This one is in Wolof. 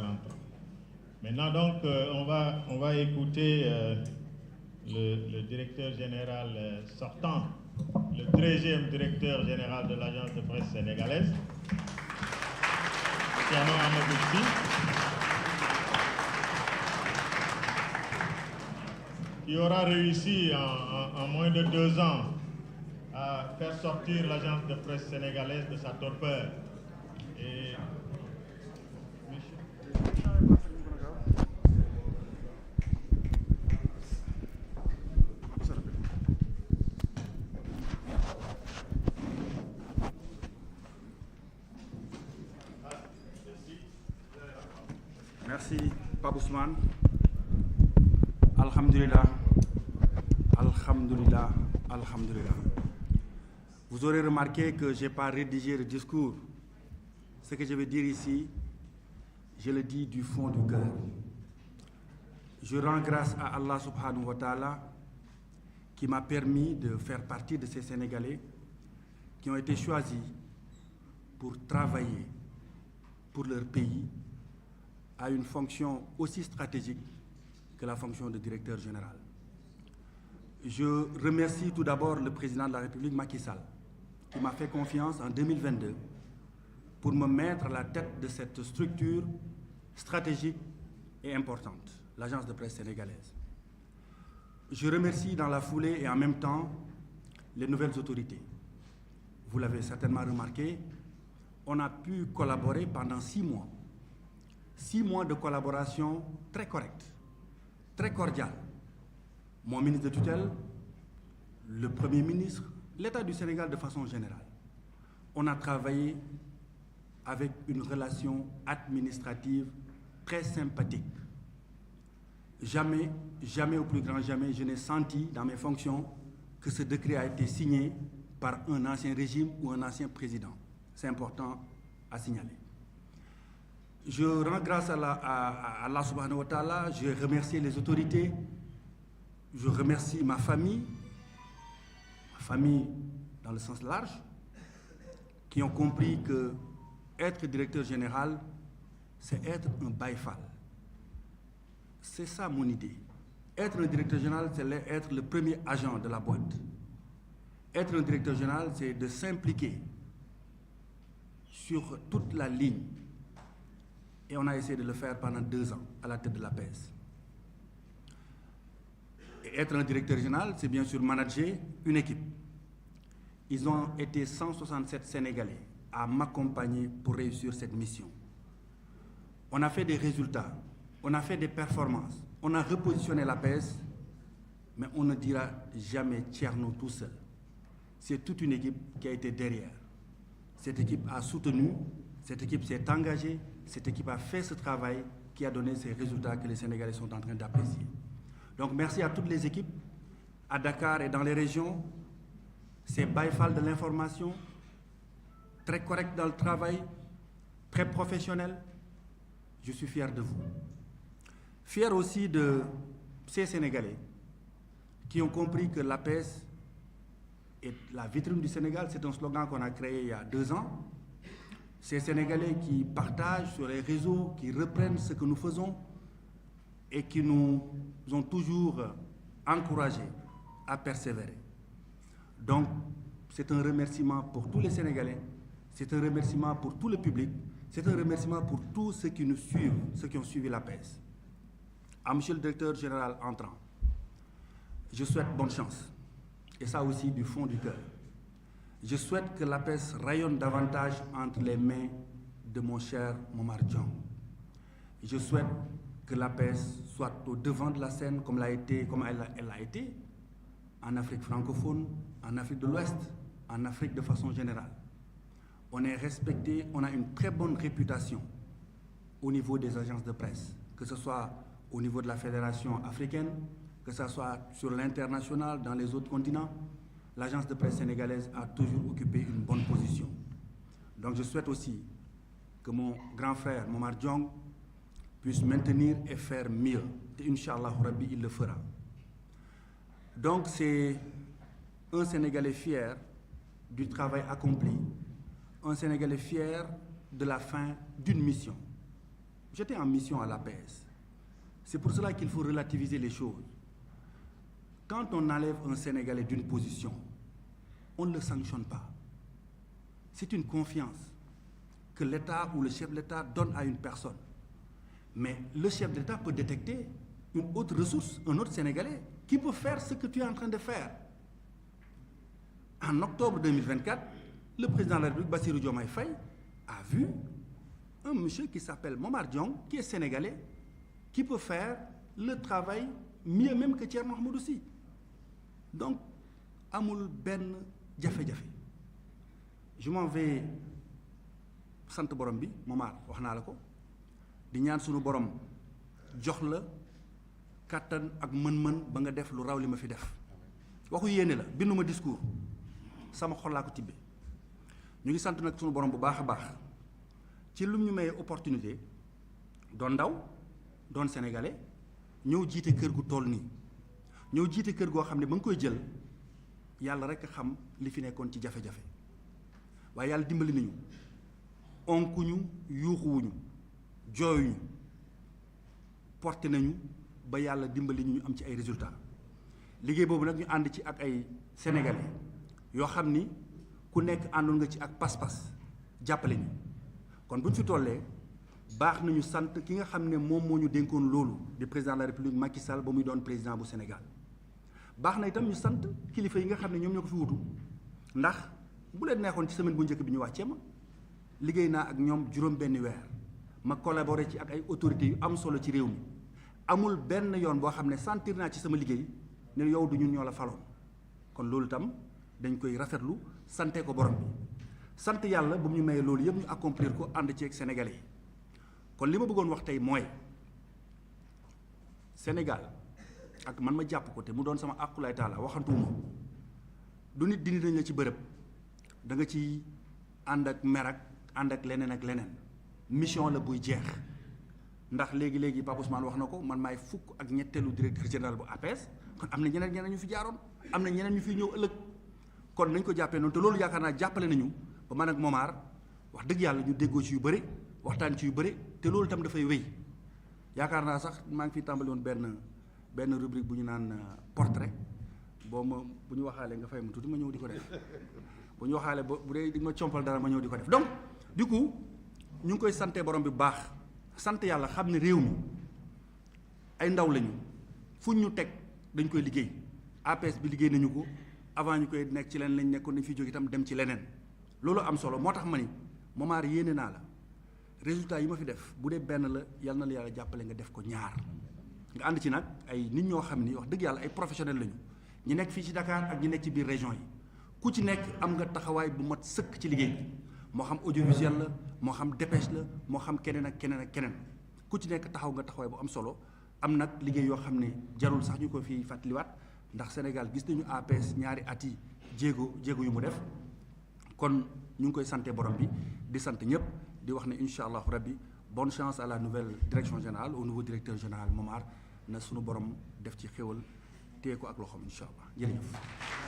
va rentrer. Maintenant, donc, on va écouter le directeur général sortant, le 13e directeur général de l'agence de presse sénégalaise, Thierno Amadou Sy, qui aura réussi en moins de 2 ans à faire sortir l'agence de presse sénégalaise de sa torpeur. Et merci, Pape Ousmane. Alhamdulillah, alhamdulillah, alhamdulillah. Vous aurez remarqué que je n'ai pas rédigé le discours. Ce que je vais dire ici, je le dis du fond du cœur. Je rends grâce à Allah subhanahu wa ta'ala qui m'a permis de faire partie de ces Sénégalais qui ont été choisis pour travailler pour leur pays à une fonction aussi stratégique que la fonction de directeur général. Je remercie tout d'abord le président de la République, Macky Sall, qui m'a fait confiance en 2022 pour me mettre à la tête de cette structure stratégique et importante, l'agence de presse sénégalaise. Je remercie dans la foulée et en même temps les nouvelles autorités. Vous l'avez certainement remarqué, on a pu collaborer pendant 6 mois. 6 mois de collaboration très correcte, très cordiale. Mon ministre de tutelle, le Premier ministre, l'État du Sénégal de façon générale. On a travaillé avec une relation administrative très sympathique. Jamais, jamais au plus grand jamais, je n'ai senti dans mes fonctions que ce décret a été signé par un ancien régime ou un ancien président. C'est important à signaler. Je rends grâce à Allah subhanahu wa ta'ala, je remercie les autorités, je remercie ma famille dans le sens large, qui ont compris que être directeur général, c'est être un baïfal. C'est ça mon idée. Être un directeur général, c'est être le premier agent de la boîte. Être un directeur général, c'est de s'impliquer sur toute la ligne. Et on a essayé de le faire pendant 2 ans à la tête de l'APS. Et être un directeur général, c'est bien sûr manager une équipe. Ils ont été 167 Sénégalais à m'accompagner pour réussir cette mission. On a fait des résultats, on a fait des performances, on a repositionné l'APS, mais on ne dira jamais Thierno tout seul. C'est toute une équipe qui a été derrière. Cette équipe a soutenu, cette équipe s'est engagée, cette équipe a fait ce travail qui a donné ces résultats que les Sénégalais sont en train d'apprécier. Donc merci à toutes les équipes, à Dakar et dans les régions, ces baïfals de l'information, très corrects dans le travail, très professionnels. Je suis fier de vous. Fier aussi de ces Sénégalais qui ont compris que l'APS est la vitrine du Sénégal. C'est un slogan qu'on a créé il y a 2 ans. Ces Sénégalais qui partagent sur les réseaux, qui reprennent ce que nous faisons et qui nous ont toujours encouragés à persévérer. Donc, c'est un remerciement pour tous les Sénégalais, c'est un remerciement pour tout le public, c'est un remerciement pour tous ceux qui nous suivent, ceux qui ont suivi l'APS. À monsieur le directeur général entrant, je souhaite bonne chance, et ça aussi du fond du cœur. Je souhaite que l'APS rayonne davantage entre les mains de mon cher Momar Diong. Je souhaite que l'APS soit au devant de la scène comme elle l'a été en Afrique francophone, en Afrique de l'Ouest, en Afrique de façon générale. On est respecté, on a une très bonne réputation au niveau des agences de presse, que ce soit au niveau de la Fédération africaine, que ce soit sur l'international, dans les autres continents. L'agence de presse sénégalaise a toujours occupé une bonne position. Donc je souhaite aussi que mon grand frère, Momar Diong, puisse maintenir et faire mieux. Et Inch'Allah Rabbi, il le fera. Donc c'est un Sénégalais fier du travail accompli, un Sénégalais fier de la fin d'une mission. j'étais en mission à l'APS. C'est pour cela qu'il faut relativiser les choses. Quand on enlève un Sénégalais d'une position, on ne le sanctionne pas. C'est une confiance que l'État ou le chef de l'État donne à une personne. Mais le chef de l'État peut détecter une autre ressource, un autre Sénégalais, qui peut faire ce que tu es en train de faire. En octobre 2024, le président de la République, Bassirou Diomaye Faye, a vu un monsieur qui s'appelle Momar Diong, qui est sénégalais, qui peut faire le travail mieux même que Thierno Mahmoudou Sy. Donc, amul ben jafe-jafe. Je m'en vais sant borom bi Momar wax naa la ko di ñaan sunu borom jox la kàttan ak mën-mën ba nga def lu raw li ma fi def waxu yéene la binduma discours sama xol laa ko tibbe ñu ngi sant nag sunu borom bu baax a baax ci lu ñu mayee opportunité doon ndaw doon sénégalais ñëw jiite kër gu toll nii ñëw jiite kër goo xam ne ba nga koy jël yàlla rek xam li fi nekkoon ci jafe-jafe waaye yàlla dimbali nañu onkuñu yuuxuwuñu jooyuñu porté nañu ba yàlla dimbali ñu am ci ay résultats liggéey boobu nag ñu ànd ci ak ay sénégalais yoo xam ni ku nekk àndoon nga ci ak pas-pas jàppale ñu kon bu ñu fi tollee baax nañu sant ki nga xam ne moom moo ñu dénkoon loolu di président de la république Macky Sall ba muy doon président bu Sénégal baax na itam ñu sant kilifa yi nga xam ne ñoom ñoo ko fi wutu ndax bu leen neexoon ci semaine bu njëkk bi ñu wàccee ma liggéey naa ak ñoom juróom-benni weer ma collaboré ci ak ay autorités yu am solo ci réew mi amul benn yoon boo xam ne sentir naa ci sama liggéey ne yow du ñun ñoo la faloon kon loolu itam dañ koy rafetlu sante ko borom bi sant yàlla bu ñu mayee loolu yëpp ñu accomplir ko ànd ci ak sénégalais yi kon li ma bëggoon wax tey mooy Sénégal ak man ma jàpp ko te mu doon sama àqulaay taala waxantuwuma du nit dindi nañ la ci bërëb da nga ci ànd ak mer ak ànd ak leneen mission la buy jeex ndax léegi Pape Ousmane wax na ko man maay fukk ak ñetteelu directeur général bu APS kon am na ñeneen ñu fi jaaroon am na ñeneen ñu fi ñëw ëllëg kon nañ ko jàppee noonu te loolu yaakaar naa jàppale nañu ba man ak Momar wax dëgg yàlla ñu déggoo ci yu bëri waxtaan ci yu bëri te loolu itam dafay wéy yaakaar naa sax maa ngi fi tàmbali woon benn rubrique bu ñu naan portrait boo ma bu ñu waxaalee nga fay ma tuuti ma ñëw di ko def bu ñu waxaalee bu dee di ma compal dara ma ñëw di ko def donc du coup ñu ngi koy sante borom bi bu baax sant yàlla xam ne réew mi ay ndaw lañu fu ñu teg dañ koy liggéey APS bi liggéey nañu ko avant ñu koy nekk ci leneen lañ nekkoon dañ fiy jóge itam dem ci leneen loolu am solo moo tax ma ni Momar yéene naa la résultat yi ma fi def bu dee benn la yal na la yàlla jàppale nga def ko ñaar nga ànd ci nag ay nit ñoo xam ni wax dëgg yàlla ay professionnels lañu ñi nekk fii ci Dakar ak ñi nekk ci biir région yi ku ci nekk am nga taxawaay bu mat sëkk ci liggéey bi moo xam audiovisuel la moo xam dépêche la moo xam keneen ak keneen ku ci nekk taxaw nga taxawaay bu am solo am nag liggéey yoo xam ne jarul sax ñu ko fii fàttaliwaat ndax Sénégal gis nañu APS ñaari at yi jéego yu mu def kon ñu ngi koy sante borom bi di sant ñëpp di wax ne incha allahu rabbi bonne chance à la nouvelle direction générale au nouveau directeur général Momar na sunu borom def ci xéwal téye ko ak loxoom incha allah jërëjëf.